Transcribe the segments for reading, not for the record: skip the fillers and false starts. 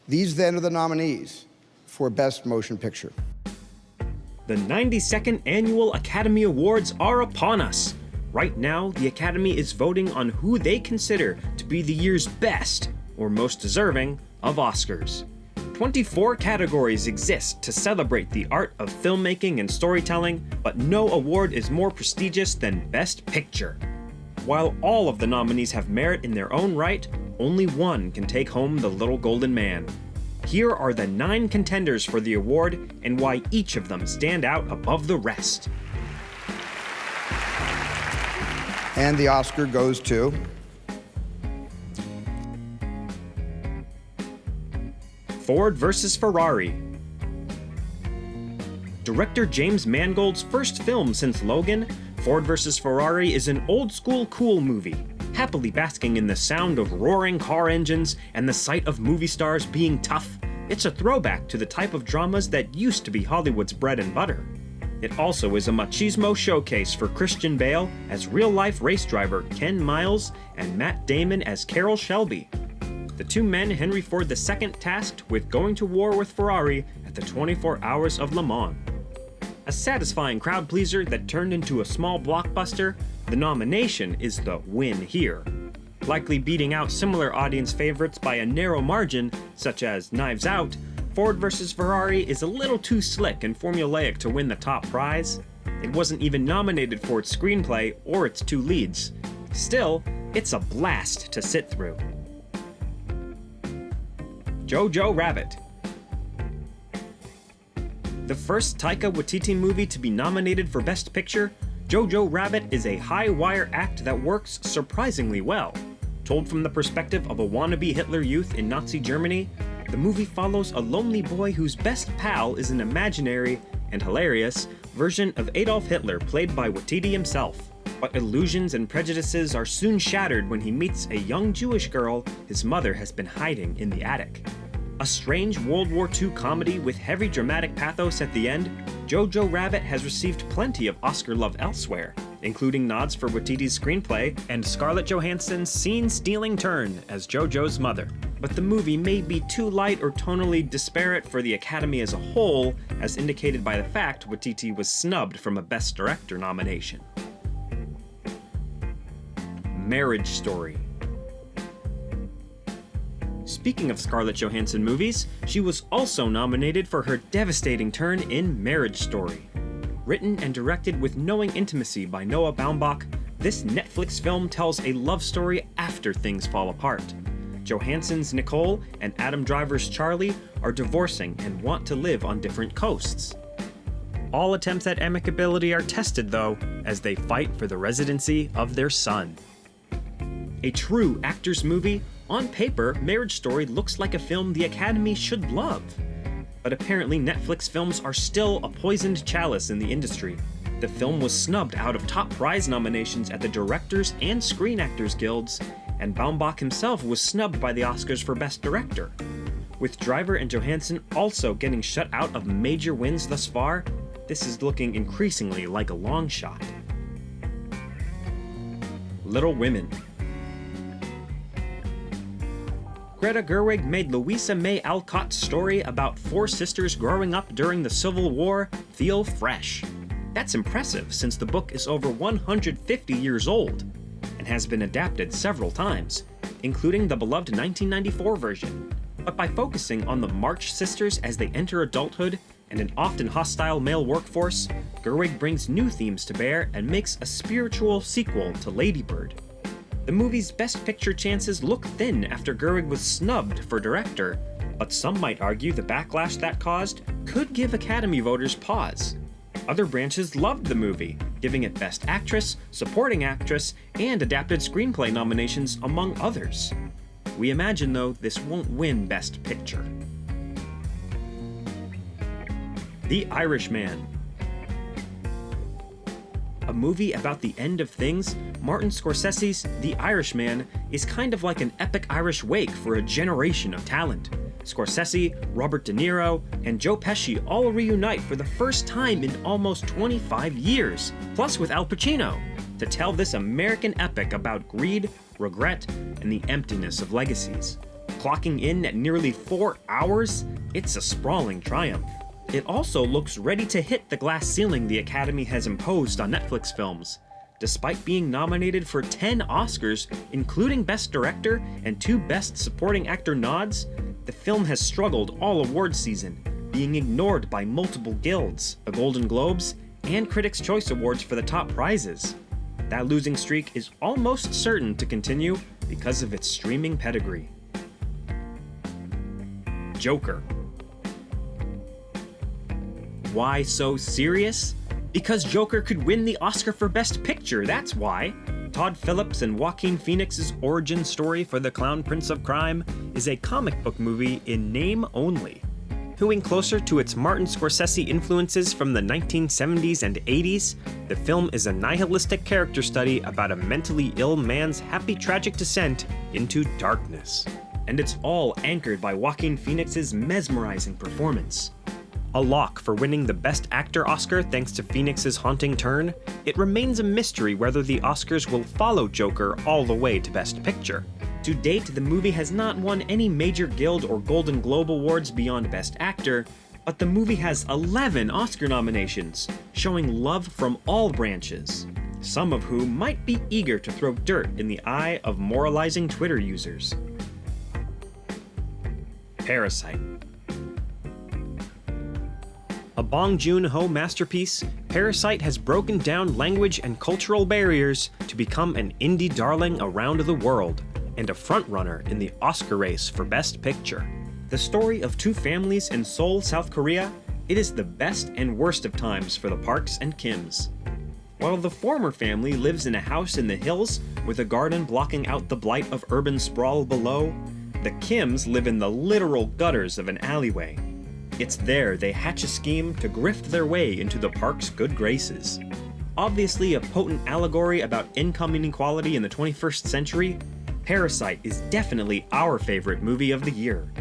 These then are the nominees for Best Motion Picture. The 92nd Annual Academy Awards are upon us. Right now, the Academy is voting on who they consider to be the year's best, or most deserving, of Oscars. 24 categories exist to celebrate the art of filmmaking and storytelling, but no award is more prestigious than Best Picture. While all of the nominees have merit in their own right, only one can take home the Little Golden Man. Here are the 9 contenders for the award and why each of them stand out above the rest. And the Oscar goes to Ford vs. Ferrari. Director James Mangold's first film since Logan, Ford vs. Ferrari is an old-school cool movie, happily basking in the sound of roaring car engines and the sight of movie stars being tough. It's a throwback to the type of dramas that used to be Hollywood's bread and butter. It also is a machismo showcase for Christian Bale as real-life race driver Ken Miles and Matt Damon as Carroll Shelby, the two men Henry Ford II tasked with going to war with Ferrari at the 24 Hours of Le Mans. A satisfying crowd pleaser that turned into a small blockbuster, the nomination is the win here. Likely beating out similar audience favorites by a narrow margin, such as Knives Out, Ford vs. Ferrari is a little too slick and formulaic to win the top prize. It wasn't even nominated for its screenplay or its 2 leads. Still, it's a blast to sit through. Jojo Rabbit. The first Taika Waititi movie to be nominated for Best Picture, Jojo Rabbit is a high-wire act that works surprisingly well. Told from the perspective of a wannabe Hitler youth in Nazi Germany, the movie follows a lonely boy whose best pal is an imaginary, and hilarious, version of Adolf Hitler played by Waititi himself. But illusions and prejudices are soon shattered when he meets a young Jewish girl his mother has been hiding in the attic. A strange World War II comedy with heavy dramatic pathos at the end, Jojo Rabbit has received plenty of Oscar love elsewhere, including nods for Waititi's screenplay and Scarlett Johansson's scene-stealing turn as Jojo's mother. But the movie may be too light or tonally disparate for the Academy as a whole, as indicated by the fact Waititi was snubbed from a Best Director nomination. Marriage Story. Speaking of Scarlett Johansson movies, she was also nominated for her devastating turn in Marriage Story. Written and directed with knowing intimacy by Noah Baumbach, this Netflix film tells a love story after things fall apart. Johansson's Nicole and Adam Driver's Charlie are divorcing and want to live on different coasts. All attempts at amicability are tested, though, as they fight for the residency of their son. A true actor's movie, on paper, Marriage Story looks like a film the Academy should love. But apparently Netflix films are still a poisoned chalice in the industry. The film was snubbed out of top prize nominations at the Directors and Screen Actors Guilds, and Baumbach himself was snubbed by the Oscars for Best Director. With Driver and Johansson also getting shut out of major wins thus far, this is looking increasingly like a long shot. Little Women. Greta Gerwig made Louisa May Alcott's story about 4 sisters growing up during the Civil War feel fresh. That's impressive since the book is over 150 years old and has been adapted several times, including the beloved 1994 version. But by focusing on the March sisters as they enter adulthood and an often hostile male workforce, Gerwig brings new themes to bear and makes a spiritual sequel to Lady Bird. The movie's Best Picture chances look thin after Gerwig was snubbed for director, but some might argue the backlash that caused could give Academy voters pause. Other branches loved the movie, giving it Best Actress, Supporting Actress, and Adapted Screenplay nominations, among others. We imagine, though, this won't win Best Picture. The Irishman. A movie about the end of things, Martin Scorsese's The Irishman is kind of like an epic Irish wake for a generation of talent. Scorsese, Robert De Niro, and Joe Pesci all reunite for the first time in almost 25 years, plus with Al Pacino, to tell this American epic about greed, regret, and the emptiness of legacies. Clocking in at nearly 4 hours, it's a sprawling triumph. It also looks ready to hit the glass ceiling the Academy has imposed on Netflix films. Despite being nominated for 10 Oscars, including Best Director and 2 Best Supporting Actor nods, the film has struggled all awards season, being ignored by multiple guilds, the Golden Globes, and Critics' Choice Awards for the top prizes. That losing streak is almost certain to continue because of its streaming pedigree. Joker. Why so serious? Because Joker could win the Oscar for Best Picture, that's why. Todd Phillips and Joaquin Phoenix's origin story for the Clown Prince of Crime is a comic book movie in name only. Hewing closer to its Martin Scorsese influences from the 1970s and 80s, the film is a nihilistic character study about a mentally ill man's happy tragic descent into darkness. And it's all anchored by Joaquin Phoenix's mesmerizing performance. A lock for winning the Best Actor Oscar thanks to Phoenix's haunting turn, it remains a mystery whether the Oscars will follow Joker all the way to Best Picture. To date, the movie has not won any major Guild or Golden Globe awards beyond Best Actor, but the movie has 11 Oscar nominations, showing love from all branches, some of whom might be eager to throw dirt in the eye of moralizing Twitter users. Parasite. A Bong Joon-ho masterpiece, Parasite has broken down language and cultural barriers to become an indie darling around the world, and a frontrunner in the Oscar race for Best Picture. The story of 2 families in Seoul, South Korea, it is the best and worst of times for the Parks and Kims. While the former family lives in a house in the hills with a garden blocking out the blight of urban sprawl below, the Kims live in the literal gutters of an alleyway. It's there they hatch a scheme to grift their way into the park's good graces. Obviously a potent allegory about income inequality in the 21st century, Parasite is definitely our favorite movie of the year.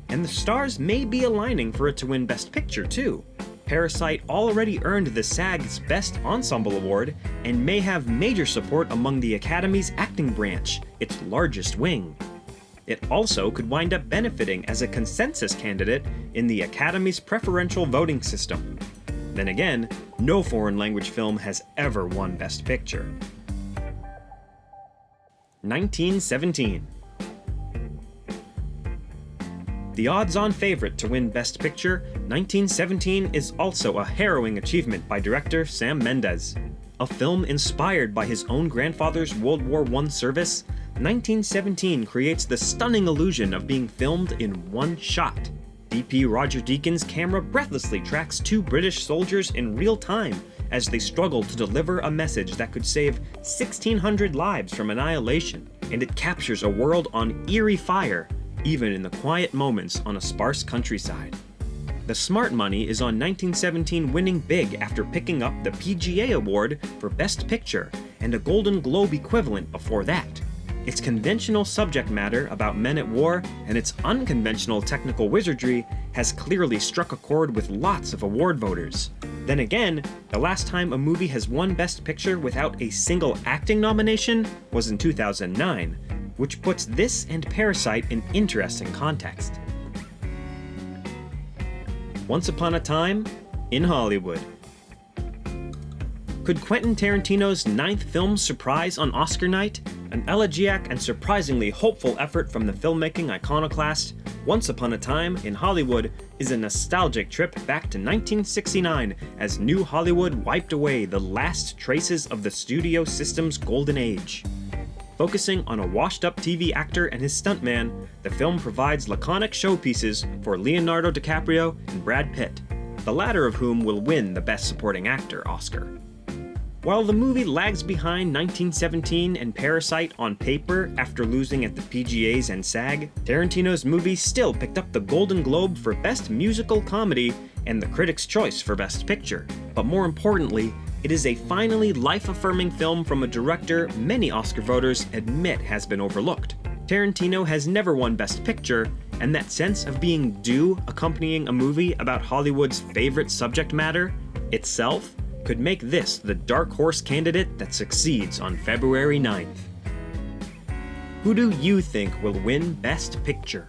And the stars may be aligning for it to win Best Picture too. Parasite already earned the SAG's Best Ensemble Award and may have major support among the Academy's acting branch, its largest wing. It also could wind up benefiting as a consensus candidate in the Academy's preferential voting system. Then again, no foreign language film has ever won Best Picture. 1917. The odds-on favorite to win Best Picture, 1917 is also a harrowing achievement by director Sam Mendes. A film inspired by his own grandfather's World War I service, 1917 creates the stunning illusion of being filmed in one shot. DP Roger Deakins' camera breathlessly tracks 2 British soldiers in real time as they struggle to deliver a message that could save 1,600 lives from annihilation, and it captures a world on eerie fire, even in the quiet moments on a sparse countryside. The smart money is on 1917 winning big after picking up the PGA Award for Best Picture and a Golden Globe equivalent before that. Its conventional subject matter about men at war and its unconventional technical wizardry has clearly struck a chord with lots of award voters. Then again, the last time a movie has won Best Picture without a single acting nomination was in 2009, which puts this and Parasite in interesting context. Once Upon a Time in Hollywood. Could Quentin Tarantino's 9th film surprise on Oscar night? An elegiac and surprisingly hopeful effort from the filmmaking iconoclast, Once Upon a Time in Hollywood is a nostalgic trip back to 1969 as New Hollywood wiped away the last traces of the studio system's golden age. Focusing on a washed-up TV actor and his stuntman, the film provides laconic showpieces for Leonardo DiCaprio and Brad Pitt, the latter of whom will win the Best Supporting Actor Oscar. While the movie lags behind 1917 and Parasite on paper after losing at the PGAs and SAG, Tarantino's movie still picked up the Golden Globe for Best Musical Comedy and the Critics' Choice for Best Picture. But more importantly, it is a finally life-affirming film from a director many Oscar voters admit has been overlooked. Tarantino has never won Best Picture, and that sense of being due accompanying a movie about Hollywood's favorite subject matter itself could make this the dark horse candidate that succeeds on February 9th. Who do you think will win Best Picture?